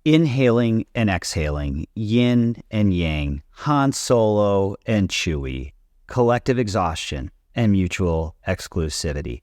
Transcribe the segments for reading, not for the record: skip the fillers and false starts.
Inhaling and exhaling, yin and yang, Han Solo and Chewie, collective exhaustion, and mutual exclusivity.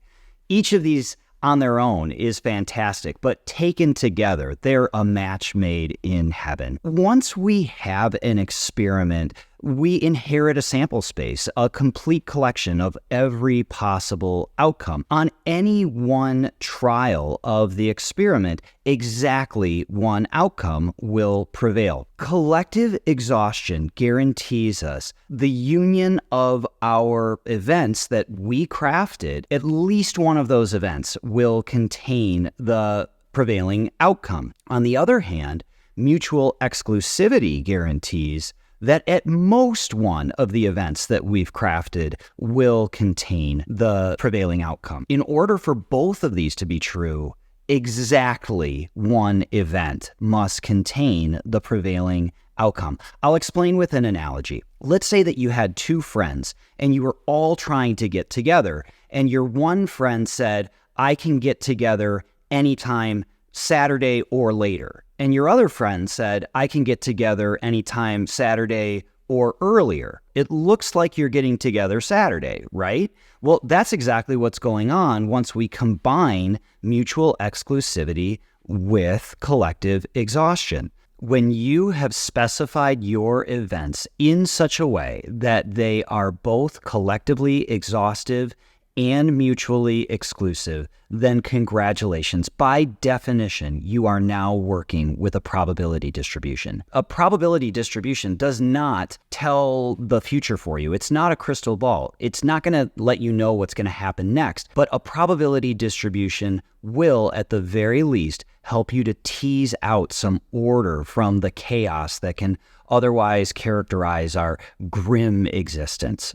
Each of these on their own is fantastic, but taken together, they're a match made in heaven. Once we have an experiment, we inherit a sample space, a complete collection of every possible outcome. On any one trial of the experiment, exactly one outcome will prevail. Collective exhaustion guarantees us the union of our events that we crafted. At least one of those events will contain the prevailing outcome. On the other hand, mutual exclusivity guarantees that at most one of the events that we've crafted will contain the prevailing outcome. In order for both of these to be true, exactly one event must contain the prevailing outcome. I'll explain with an analogy. Let's say that you had two friends and you were all trying to get together, and your one friend said, "I can get together anytime Saturday or later." And your other friend said, "I can get together anytime Saturday or earlier." It looks like you're getting together Saturday, right? Well, that's exactly what's going on once we combine mutual exclusivity with collective exhaustion. When you have specified your events in such a way that they are both collectively exhaustive and mutually exclusive, then congratulations. By definition, you are now working with a probability distribution. A probability distribution does not tell the future for you. It's not a crystal ball. It's not going to let you know what's going to happen next, but a probability distribution will, at the very least, help you to tease out some order from the chaos that can otherwise characterize our grim existence.